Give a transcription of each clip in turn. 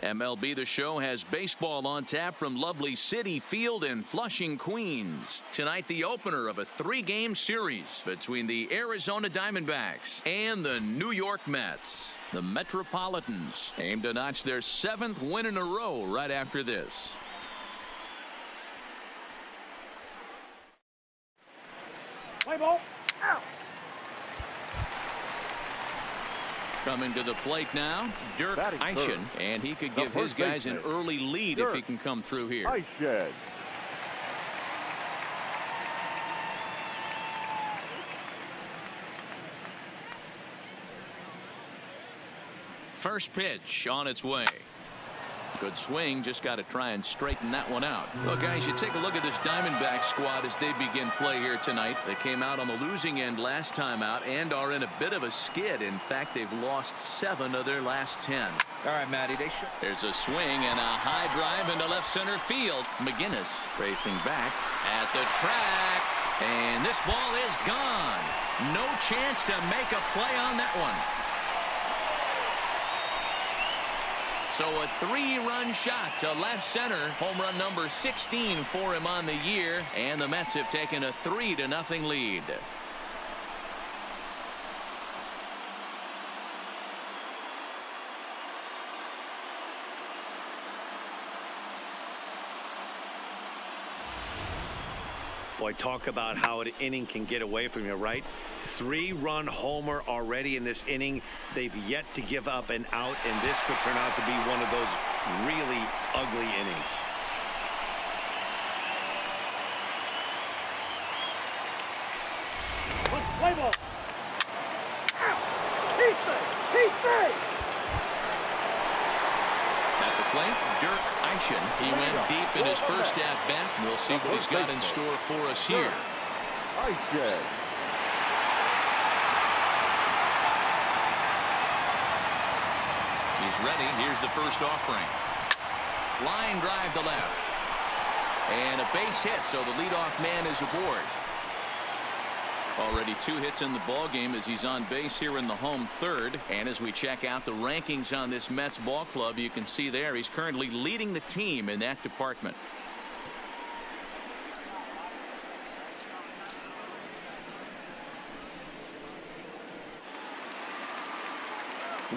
MLB The Show has baseball on tap from lovely Citi Field in Flushing, Queens. Tonight, the opener of a 3-game series between the Arizona Diamondbacks and the New York Mets. The Metropolitans aim to notch their 7th win in a row right after this. Play ball. Out. Coming to the plate now, Dirk Eischen, and he could give his guys an early lead if he can come through here. Eischen. First pitch on its way. Good swing, just got to try and straighten that one out. Well, guys, you take a look at this Diamondback squad as they begin play here tonight. They came out on the losing end last time out and are in a bit of a skid. In fact, they've lost 7 of their last 10. All right, Matty, there's a swing and a high drive into left center field. McGinnis racing back at the track, and this ball is gone. No chance to make a play on that one. So a 3-run shot to left center. Home run number 16 for him on the year. And the Mets have taken a 3-0 lead. Boy, talk about how an inning can get away from you, right? 3-run homer already in this inning. They've yet to give up an out, and this could turn out to be one of those really ugly innings. Play ball. Out. He's safe. He's safe. At the plate, Dirk Eischen. He went deep in his first at-bat. We'll see what he's got in store for us here. Eischen. He's ready. Here's the first offering. Line drive to left. And a base hit, so the leadoff man is aboard. Already 2 hits in the ball game as he's on base here in the home third. And as we check out the rankings on this Mets ball club, you can see there he's currently leading the team in that department.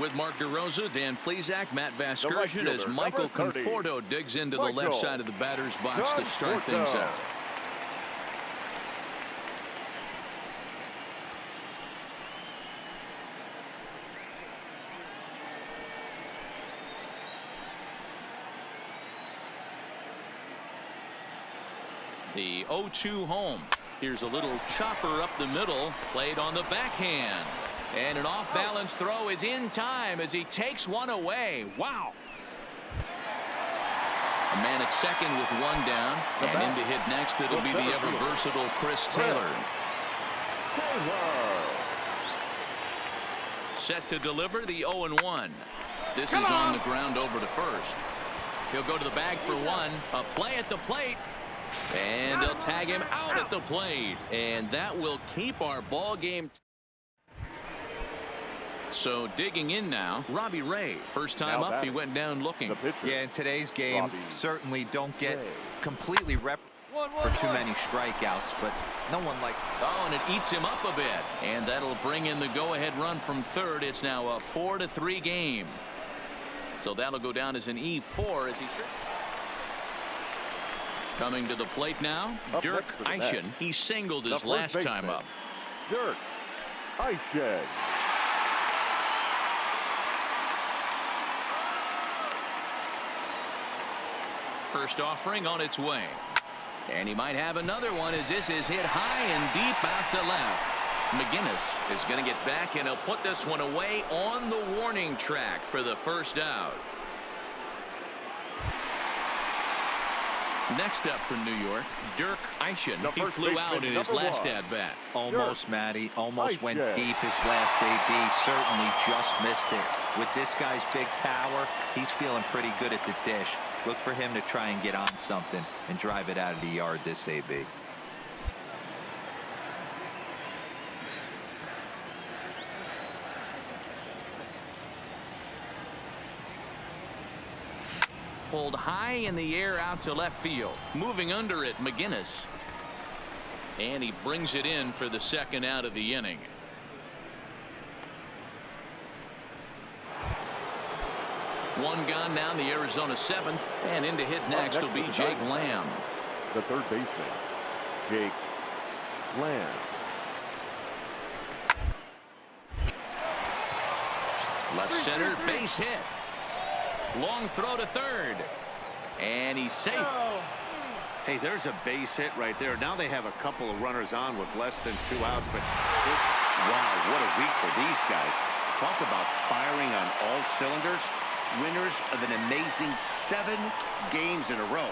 With Mark DeRosa, Dan Plesac, Matt Vasgersian as Michael Conforto digs into the left side of the batter's box to start things out. The 0-2 home. Here's a little chopper up the middle, played on the backhand. And an off-balance throw is in time as he takes one away. Wow. A man at second with 1 down. And in to hit next, it'll be the ever-versatile Chris Taylor. Set to deliver the 0-1. This is on the ground over to first. He'll go to the bag for 1. A play at the plate. And they'll tag him out at the plate. And that will keep our ball game. So digging in now, Robbie Ray. First time up, he went down looking. Yeah, in today's game, certainly don't get completely rep for too many strikeouts, but no one like. Oh, and it eats him up a bit. And that'll bring in the go-ahead run from third. It's now a 4-3 game. So that'll go down as an E4 as he. Coming to the plate now, Dirk Eischen. He singled his last time up. Dirk Eischen. First offering on its way. And he might have another one as this is hit high and deep out to left. McGinnis is going to get back, and he'll put this one away on the warning track for the first out. Next up for New York, Dirk Eischen. He flew out in his last at-bat. Almost, Matty. Almost went deep his last AB. Certainly just missed it. With this guy's big power, he's feeling pretty good at the dish. Look for him to try and get on something and drive it out of the yard this AB. pulled high in the air out to left field. Moving under it, McGinnis. And he brings it in for the second out of the inning. One gone now in the Arizona seventh, and in to hit next will be Jake Lamb. The third baseman, Jake Lamb. Left center, base hit. Long throw to third. And he's safe. Hey, there's a base hit right there. Now they have a couple of runners on with less than 2 outs. But wow, what a week for these guys. Talk about firing on all cylinders. Winners of an amazing 7 games in a row.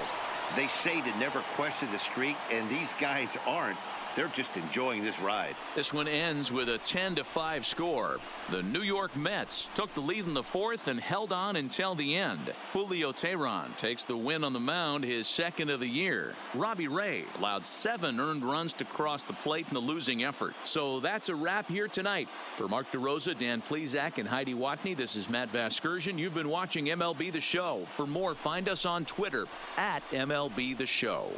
They say to never question the streak, and these guys aren't. They're just enjoying this ride. This one ends with a 10-5 score. The New York Mets took the lead in the fourth and held on until the end. Julio Teheran takes the win on the mound, his second of the year. Robbie Ray allowed 7 earned runs to cross the plate in a losing effort. So that's a wrap here tonight. For Mark DeRosa, Dan Plesac, and Heidi Watney, this is Matt Vasgersian. You've been watching MLB The Show. For more, find us on Twitter at MLB The Show.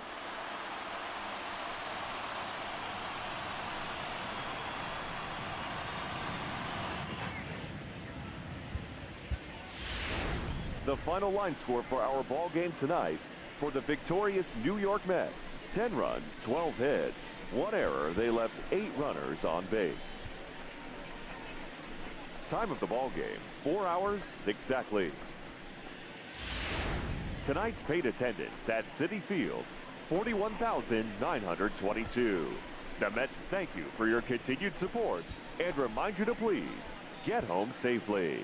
The final line score for our ball game tonight for the victorious New York Mets: 10 runs, 12 hits, 1 error. They left 8 runners on base. Time of the ball game, 4 hours exactly. Tonight's paid attendance at Citi Field, 41,922. The Mets thank you for your continued support and remind you to please get home safely.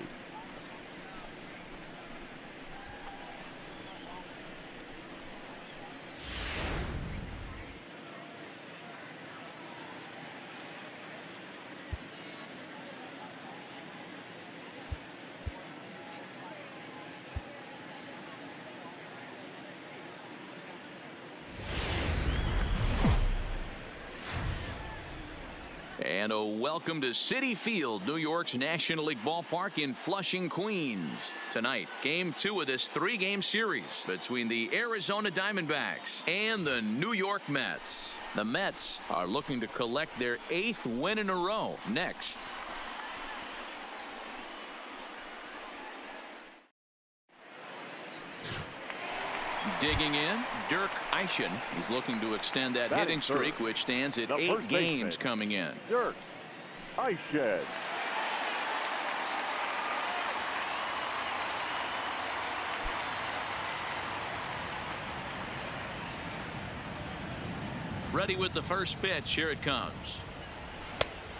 And a welcome to Citi Field, New York's National League ballpark in Flushing, Queens. Tonight, game 2 of this 3-game series between the Arizona Diamondbacks and the New York Mets. The Mets are looking to collect their 8th win in a row next. Digging in, Dirk Eischen. He's looking to extend that hitting streak, which stands at 8 games coming in. Dirk Eischen. Ready with the first pitch. Here it comes.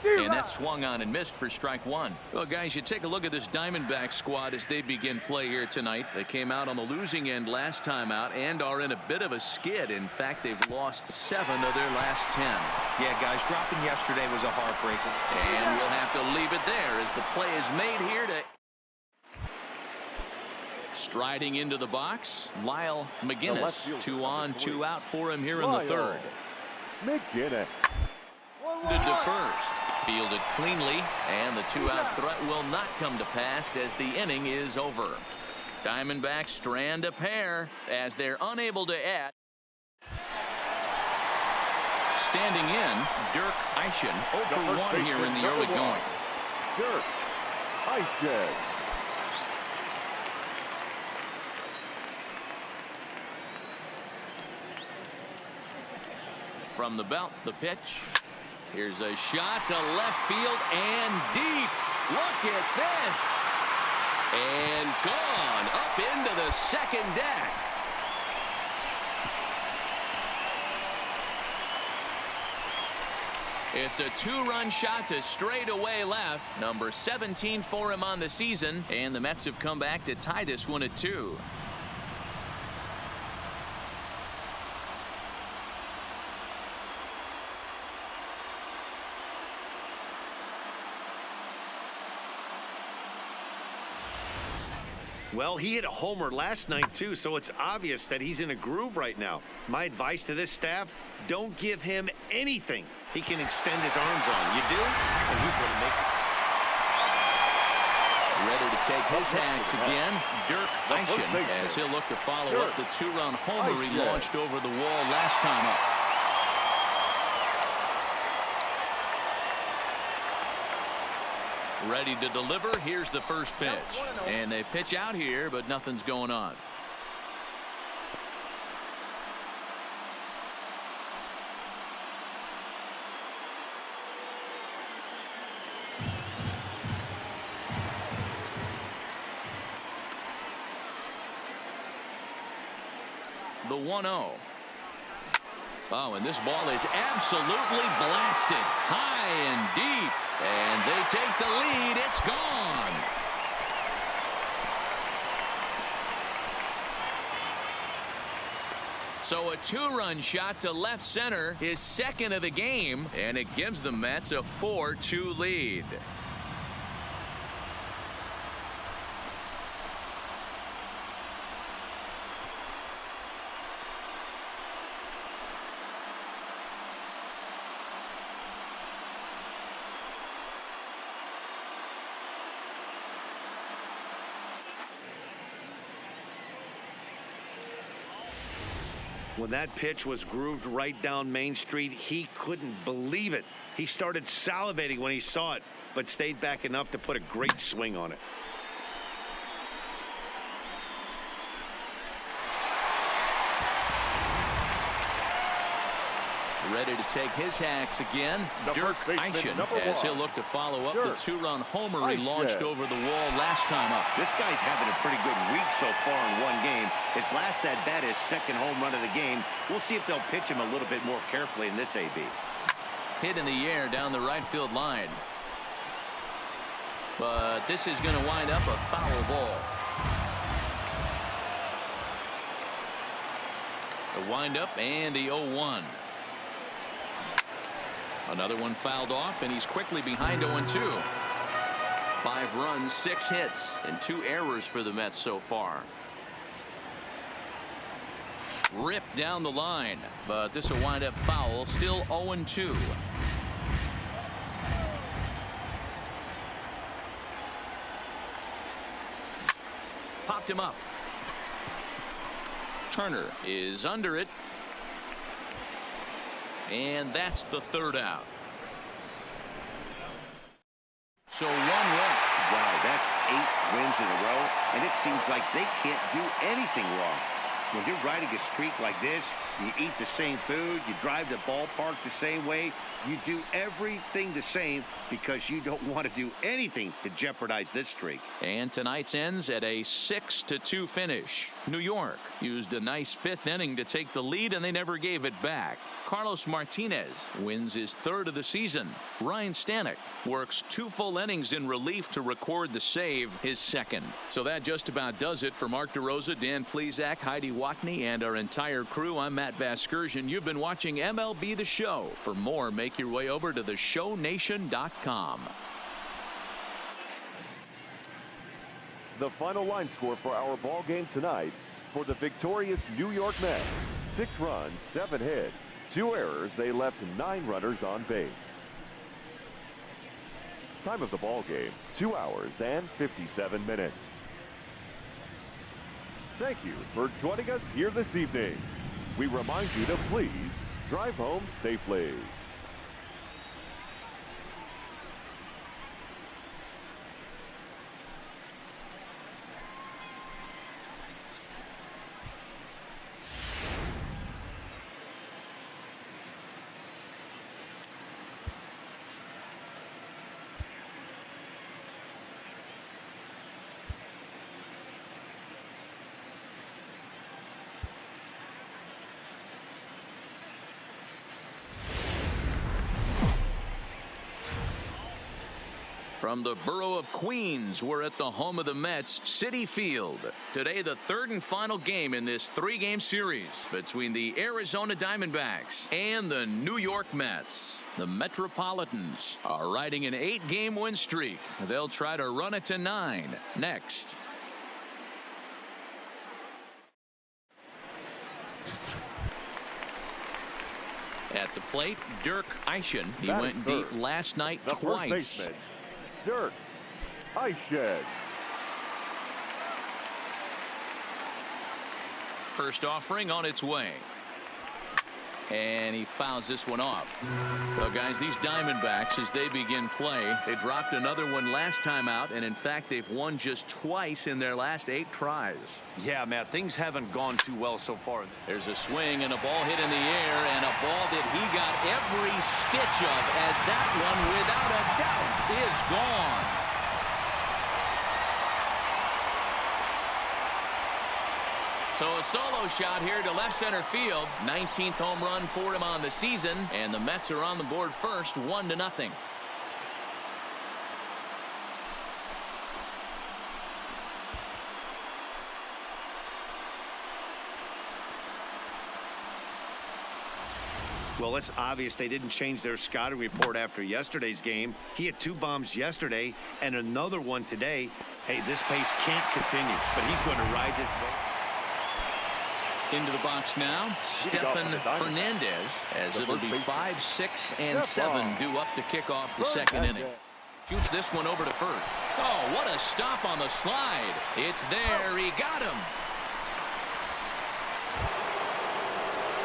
And that swung on and missed for strike 1. Well, guys, you take a look at this Diamondback squad as they begin play here tonight. They came out on the losing end last time out and are in a bit of a skid. In fact, they've lost 7 of their last 10. Yeah, guys, dropping yesterday was a heartbreaker. And we'll have to leave it there as the play is made here to... Striding into the box, Lyle McGinnis. 2 on, 2 out for him here in the third. McGinnis. To first. Fielded cleanly, and the 2-out threat will not come to pass as the inning is over. Diamondbacks strand a pair as they're unable to add. Standing in, Dirk Eischen, 0 for 1 here in the early going. Dirk Eischen. From the belt, the pitch. Here's a shot to left field and deep. Look at this. And gone up into the second deck. It's a 2-run shot to straightaway left. Number 17 for him on the season. And the Mets have come back to tie this one at 2. Well, he hit a homer last night, too, so it's obvious that he's in a groove right now. My advice to this staff, don't give him anything he can extend his arms on. You do, and he's going to make it. Ready to take his hacks again. Dirk Eischen, as he'll look to follow up the 2-run homer he launched over the wall last time up. Ready to deliver. Here's the first pitch. And they pitch out here, but nothing's going on. The 1-0. Oh, and this ball is absolutely blasted high and deep, and they take the lead. It's gone. So a 2-run shot to left center, his second of the game, and it gives the Mets a 4-2 lead. When that pitch was grooved right down Main Street, he couldn't believe it. He started salivating when he saw it, but stayed back enough to put a great swing on it. Ready to take his hacks again. Dirk Eischen, as he'll look to follow up the 2-run homer he launched over the wall last time up. This guy's having a pretty good week so far in one game. His last at bat, his second home run of the game. We'll see if they'll pitch him a little bit more carefully in this AB. Hit in the air down the right field line. But this is going to wind up a foul ball. The windup and the 0-1. Another one fouled off, and he's quickly behind 0-2. 5 runs, 6 hits, and 2 errors for the Mets so far. Ripped down the line, but this will wind up foul. Still 0-2. Popped him up. Turner is under it. And that's the 3rd out. So 1 run. Wow, that's 8 wins in a row, and it seems like they can't do anything wrong. When you're riding a streak like this, you eat the same food, you drive the ballpark the same way, you do everything the same because you don't want to do anything to jeopardize this streak. And tonight's ends at a 6-2 finish. New York used a nice 5th inning to take the lead, and they never gave it back. Carlos Martinez wins his 3rd of the season. Ryan Stanek works 2 full innings in relief to record the save, his 2nd. So that just about does it for Mark DeRosa, Dan Plesac, Heidi Watney, and our entire crew. I'm Matt Vasgersian. You've been watching MLB The Show. For more, make your way over to theshownation.com. The final line score for our ball game tonight for the victorious New York Mets. 6 runs, 7 hits, 2 errors. They left 9 runners on base. Time of the ball game, 2 hours and 57 minutes. Thank you for joining us here this evening. We remind you to please drive home safely. From the borough of Queens, we're at the home of the Mets, Citi Field. Today, the 3rd and final game in this 3-game series between the Arizona Diamondbacks and the New York Mets. The Metropolitans are riding an 8-game win streak. They'll try to run it to 9 next. At the plate, Dirk Eischen. He went deep last night twice. First baseman, Dirk Eischen. First offering on its way. And he fouls this one off. Well, guys, these Diamondbacks, as they begin play, they dropped another one last time out, and in fact, they've won just twice in their last 8 tries. Yeah, Matt, things haven't gone too well so far. There's a swing and a ball hit in the air, and a ball that he got every stitch of, as that one, without a doubt, is gone. So a solo shot here to left center field. 19th home run for him on the season, and the Mets are on the board first, 1-0. Well, it's obvious they didn't change their scouting report after yesterday's game. He had 2 bombs yesterday and another one today. Hey, this pace can't continue, but he's going to ride this. Into the box now, Stefan Fernandez, as it'll be 5, 6, and 7 due up to kick off the second inning. Shoots this one over to first. Oh, what a stop on the slide. It's there. He got him.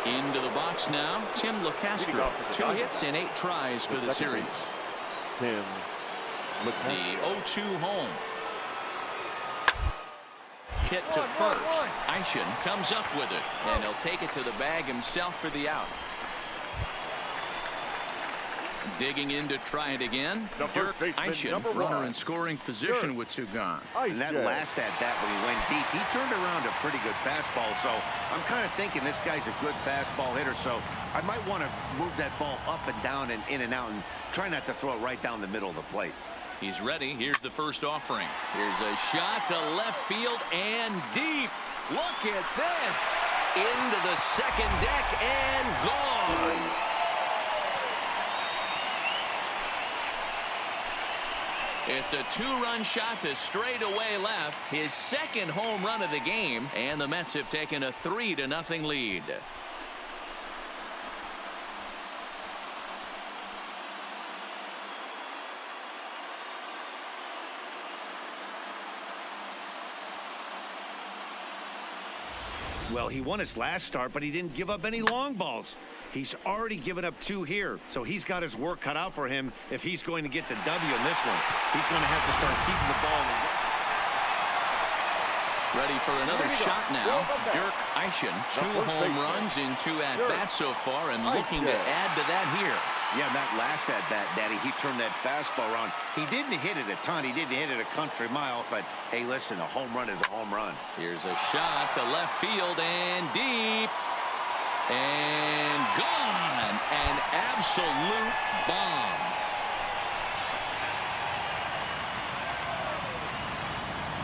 Into the box now, Tim LeCastro. 2 hits in 8 tries for the series. Tim The 0-2 home. Hit to first. Eischen comes up with it, and he'll take it to the bag himself for the out. Digging in to try it again. Dirk Eischen, runner in scoring position with 2 gone. And that last at-bat when he went deep, he turned around a pretty good fastball. So I'm kind of thinking this guy's a good fastball hitter. So I might want to move that ball up and down and in and out and try not to throw it right down the middle of the plate. He's ready. Here's the first offering. Here's a shot to left field and deep. Look at this. Into the second deck and gone. It's a 2-run shot to straightaway left. His second home run of the game. And the Mets have taken a 3-0 lead. Well, he won his last start, but he didn't give up any long balls. He's already given up 2 here, so he's got his work cut out for him if he's going to get the W in this one. He's going to have to start keeping the ball. Ready for another shot now. Dirk Eischen, 2 home runs in 2 at-bats so far, and looking to add to that here. Yeah, that last at-bat, Daddy, he turned that fastball around. He didn't hit it a ton. He didn't hit it a country mile, but, hey, listen, a home run is a home run. Here's a shot to left field and deep. And gone. An absolute bomb.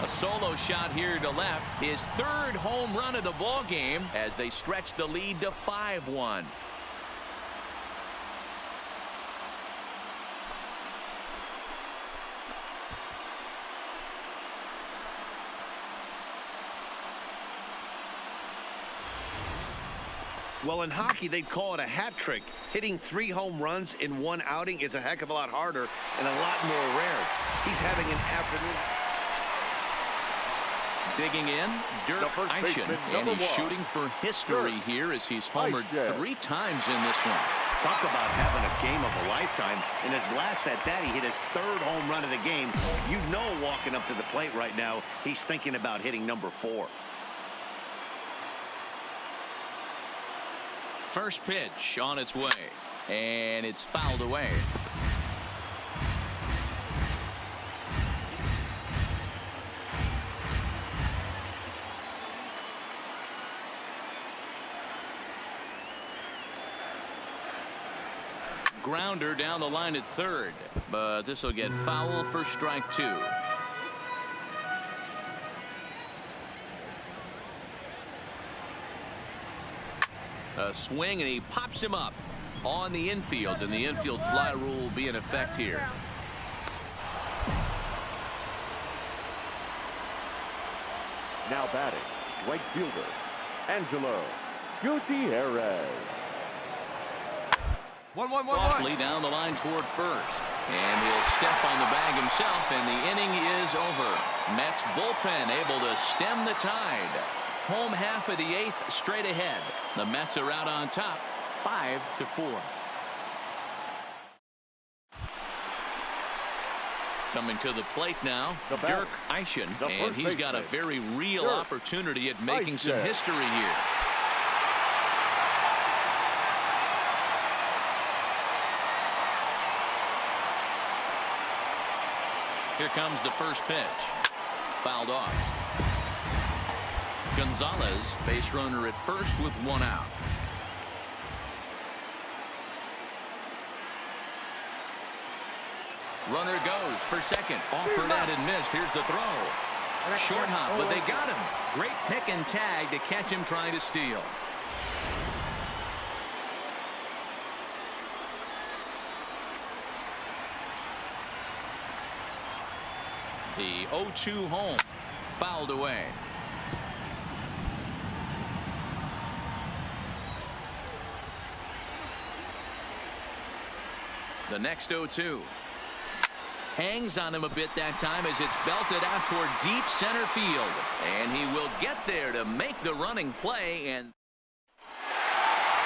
A solo shot here to left. His 3rd home run of the ball game as they stretch the lead to 5-1. Well, in hockey, they'd call it a hat trick. Hitting 3 home runs in 1 outing is a heck of a lot harder and a lot more rare. He's having an afternoon. Digging in, Dirk Eischen, and he's shooting for history here as he's homered 3 times in this one. Talk about having a game of a lifetime. In his last at-bat, he hit his 3rd home run of the game. You know, walking up to the plate right now, he's thinking about hitting number 4. First pitch on its way, and it's fouled away. Grounder down the line at 3rd, but this will get foul for strike 2. A swing, and he pops him up on the infield, and the infield fly rule will be in effect here. Now batting, right fielder, Angelo Gutierrez. 1-1-1-1. Softly down the line toward first, and he'll step on the bag himself, and the inning is over. Mets bullpen able to stem the tide. Home half of the 8th straight ahead. The Mets are out on top 5-4. Coming to the plate now, Dirk Eischen, and he's got a very real opportunity at making some history here. Here comes the first pitch. Fouled off. Gonzalez, base runner at first with 1 out. Runner goes for second. Offered at and missed. Here's the throw. Short hop, but they got him. Great pick and tag to catch him trying to steal. The 0-2 home. Fouled away. The next 0-2. Hangs on him a bit that time as it's belted out toward deep center field. And he will get there to make the running play. And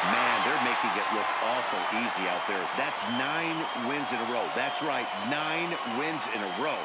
man, they're making it look awful easy out there. That's 9 wins in a row. That's right, 9 wins in a row.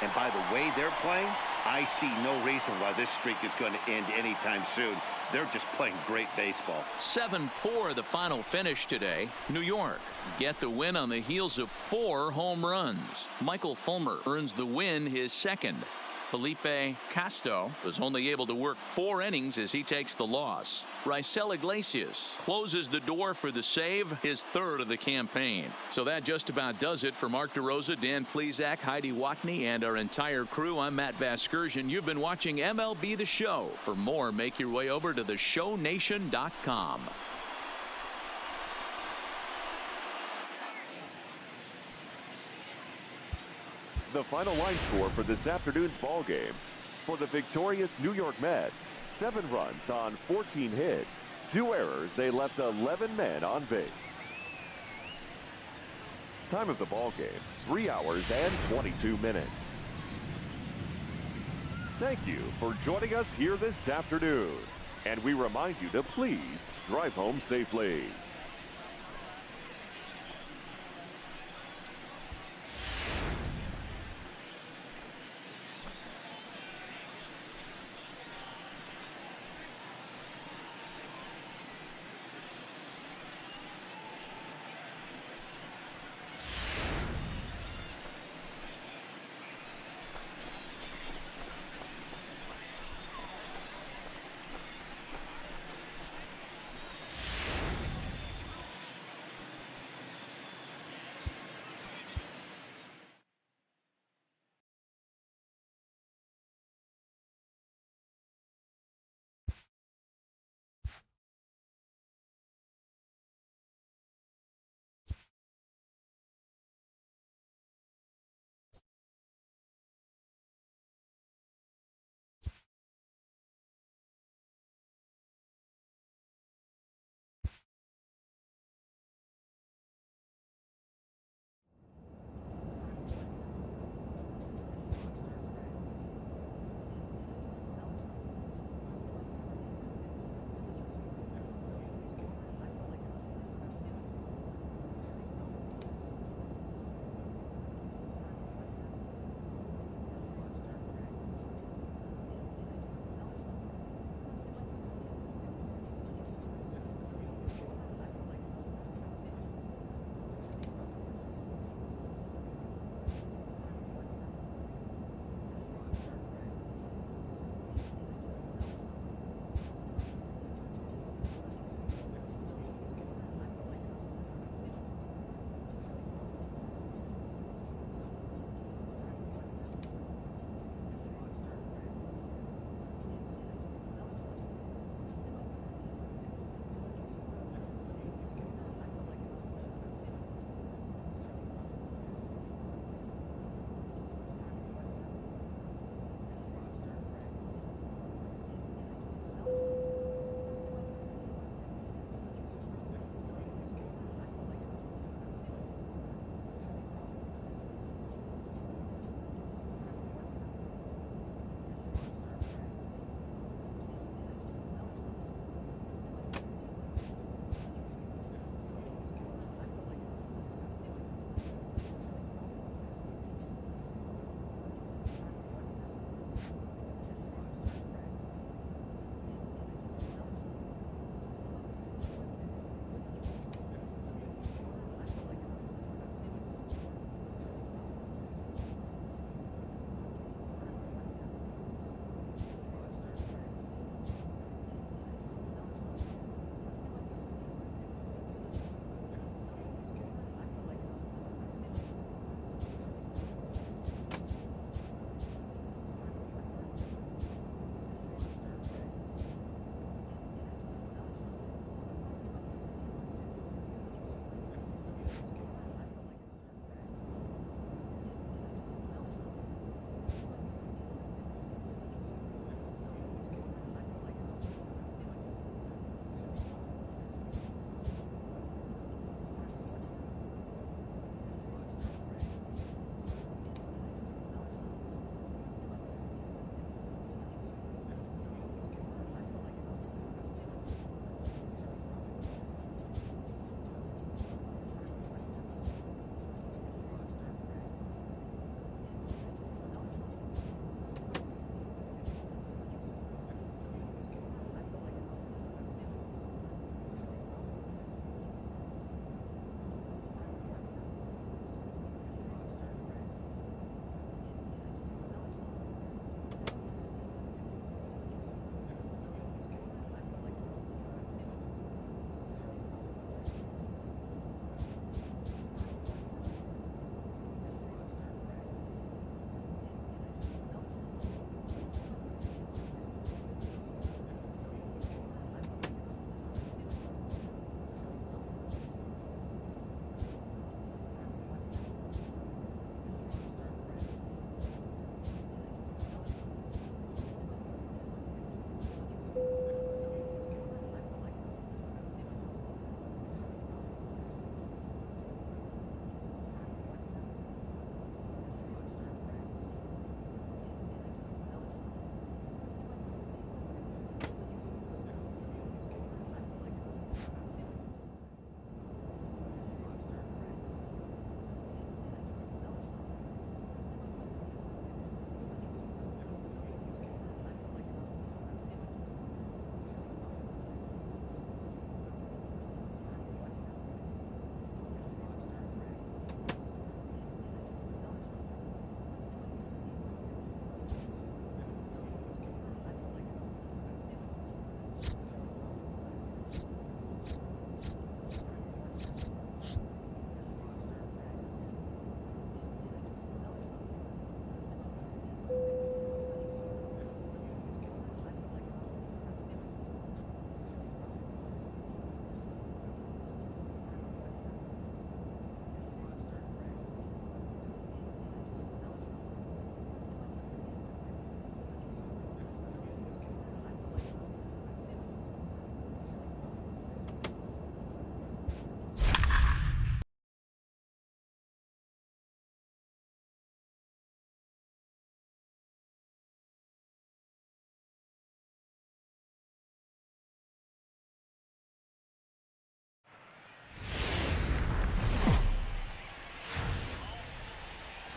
And by the way they're playing, I see no reason why this streak is going to end anytime soon. They're just playing great baseball. 7-4 the final finish today. New York get the win on the heels of 4 home runs. Michael Fulmer earns the win, his second. Felipe Castro was only able to work 4 innings as he takes the loss. Raisel Iglesias closes the door for the save, his 3rd of the campaign. So that just about does it for Mark DeRosa, Dan Plesac, Heidi Watney, and our entire crew. I'm Matt Vasgersian. You've been watching MLB The Show. For more, make your way over to theshownation.com. The final line score for this afternoon's ball game. For the victorious New York Mets, 7 runs on 14 hits, 2 errors. They left 11 men on base. Time of the ball game, 3 hours and 22 minutes. Thank you for joining us here this afternoon. And we remind you to please drive home safely.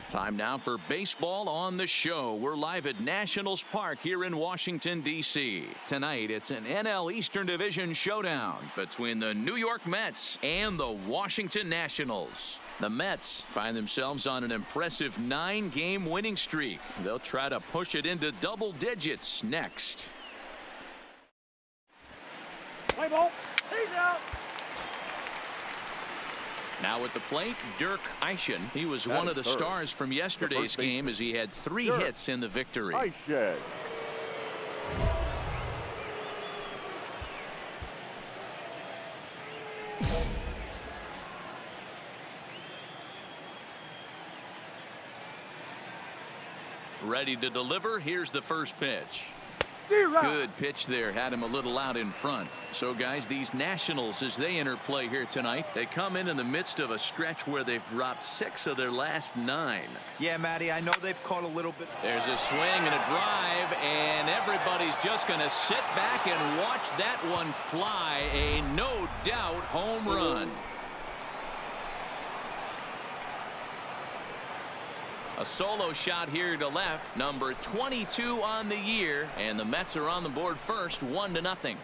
Time now for baseball on the show. We're live at Nationals Park here in Washington, D.C. Tonight, it's an NL Eastern Division showdown between the New York Mets and the Washington Nationals. The Mets find themselves on an impressive 9-game winning streak. They'll try to push it into double digits next. Play ball. He's out. Now at the plate, Dirk Eischen. He was one of the stars from yesterday's game as he had 3 hits in the victory. Eischen. Ready to deliver. Here's the first pitch. Good pitch there. Had him a little out in front. So, guys, these Nationals, as they enter play here tonight, they come in the midst of a stretch where they've dropped 6 of their last 9. Yeah, Matty, I know they've caught a little bit. There's a swing and a drive, and everybody's just going to sit back and watch that one fly. A no-doubt home run. A solo shot here to left, number 22 on the year, and the Mets are on the board first, 1-0.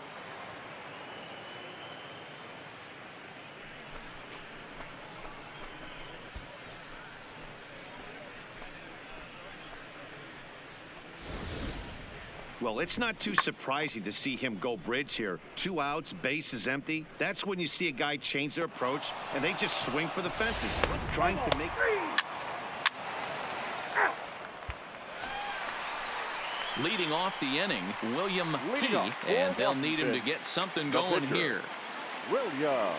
Well, it's not too surprising to see him go bridge here. 2 outs, base is empty. That's when you see a guy change their approach, and they just swing for the fences, trying to make... Leading off the inning, William Key, and they'll need him to get something going here. William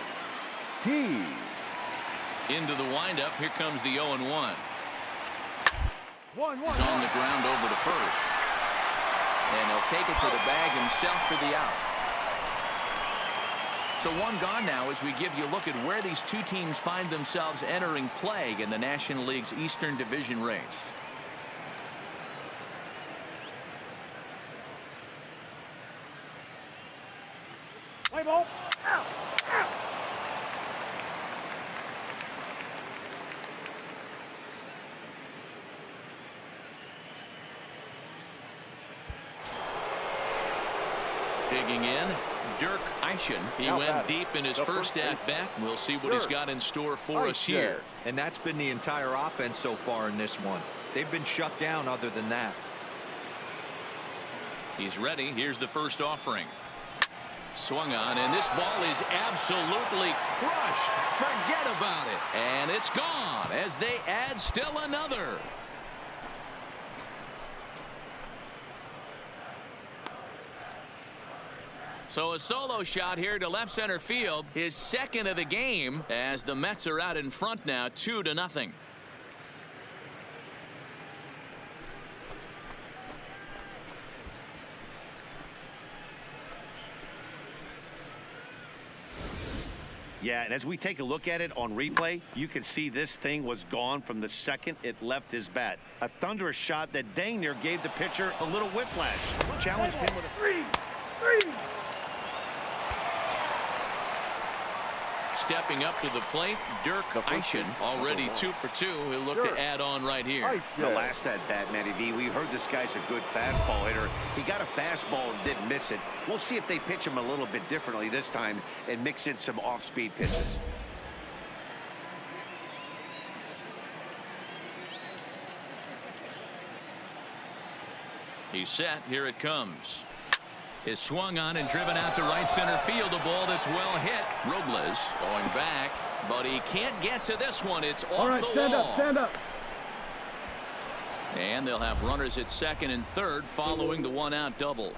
Key. Into the windup, here comes the 0-1. 1-1. He's on the ground over to first. And he'll take it to the bag himself for the out. So 1 gone now as we give you a look at where these 2 teams find themselves entering play in the National League's Eastern Division race. Play ball. Out. Digging in, Dirk Eischen. He went deep in his first at-bat. We'll see what he's got in store for us here. And that's been the entire offense so far in this one. They've been shut down other than that. He's ready. Here's the first offering. Swung on, and this ball is absolutely crushed. Forget about it. And it's gone as they add still another. So a solo shot here to left center field, his 2nd of the game, as the Mets are out in front now, 2-0. Yeah, and as we take a look at it on replay, you can see this thing was gone from the second it left his bat. A thunderous shot that dang near gave the pitcher a little whiplash. Challenged him with a 3. Stepping up to the plate, Dirk Eischen, already 2 for 2. He'll look to add on right here. The last at bat, Matty V, we heard this guy's a good fastball hitter. He got a fastball and didn't miss it. We'll see if they pitch him a little bit differently this time and mix in some off-speed pitches. He's set. Here it comes. Is swung on and driven out to right center field. A ball that's well hit. Robles going back, but he can't get to this one. It's off the wall. All right, stand up, stand up. And they'll have runners at 2nd and 3rd following the 1-out double.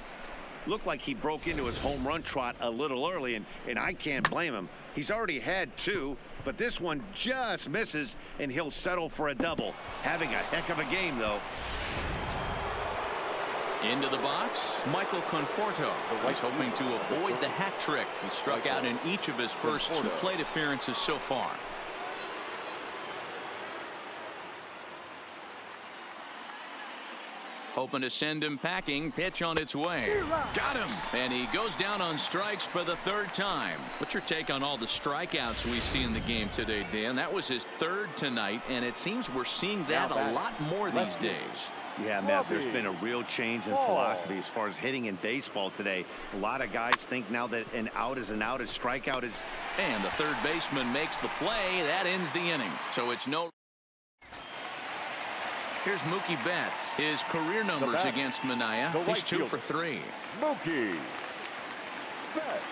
Looked like he broke into his home run trot a little early, and I can't blame him. He's already had 2, but this one just misses, and he'll settle for a double. Having a heck of a game, though. Into the box, Michael Conforto. He's hoping to avoid the hat trick. He struck out in each of his first 2 plate appearances so far. hoping to send him packing. Pitch on its way. Got him. And he goes down on strikes for the third time. What's your take on all the strikeouts we see in the game today, Dan? That was his third tonight, and it seems we're seeing that a lot more these days. Yeah, Matt, there's been a real change in philosophy as far as hitting in baseball today. A lot of guys think now that an out is an out, a strikeout is. And the third baseman makes the play. That ends the inning. So it's no. Here's Mookie Betts. His career numbers against Minaya. He's 2 for 3. Mookie Betts.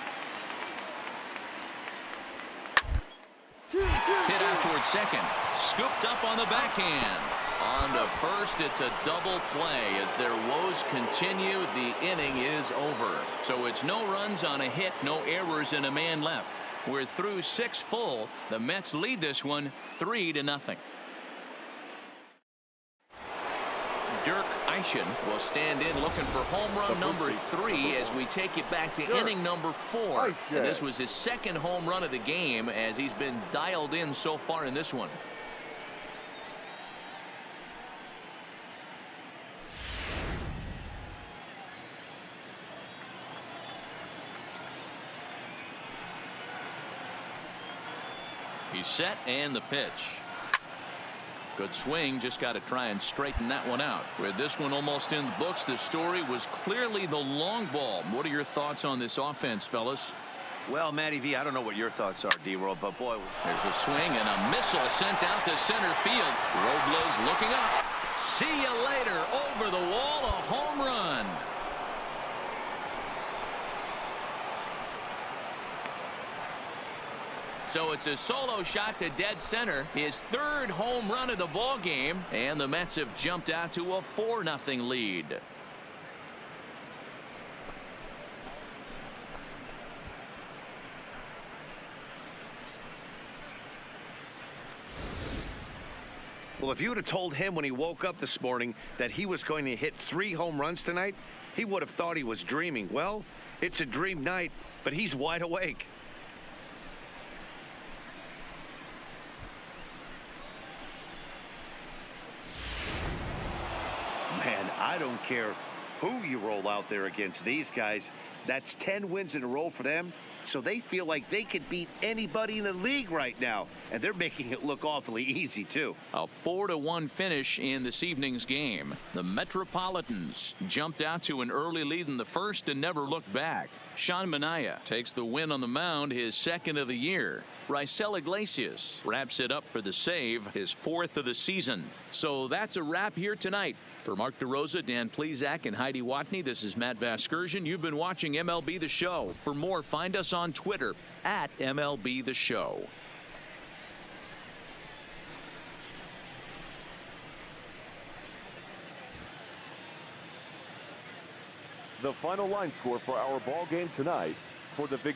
Hit out toward second. Scooped up on the backhand. On to first, it's a double play. As their woes continue, the inning is over. So it's no runs on a hit, no errors, and a man left. We're through 6 full. The Mets lead this one 3-0. Dirk Eischen will stand in looking for home run number 3 as we take it back to inning number 4. And this was his second home run of the game as he's been dialed in so far in this one. He's set and the pitch. Good swing, just got to try and straighten that one out. With this one almost in the books, the story was clearly the long ball. What are your thoughts on this offense, fellas? Well, Matty V, I don't know what your thoughts are, D-Roll, but boy. There's a swing and a missile sent out to center field. Robles looking up. See you later. Over the wall, a home run. So it's a solo shot to dead center, his third home run of the ball game, and the Mets have jumped out to a 4-0 lead. Well, if you would have told him when he woke up this morning that he was going to hit 3 home runs tonight, he would have thought he was dreaming. Well, it's a dream night, but he's wide awake. Man, I don't care who you roll out there against these guys. That's 10 wins in a row for them. So they feel like they could beat anybody in the league right now. And they're making it look awfully easy, too. A 4-1 finish in this evening's game. The Metropolitans jumped out to an early lead in the first and never looked back. Sean Manaea takes the win on the mound, his second of the year. Raisel Iglesias wraps it up for the save, his 4th of the season. So that's a wrap here tonight. For Mark DeRosa, Dan Plesac, and Heidi Watney, this is Matt Vasgersian. You've been watching MLB The Show. For more, find us on Twitter at MLB The Show. The final line score for our ball game tonight for the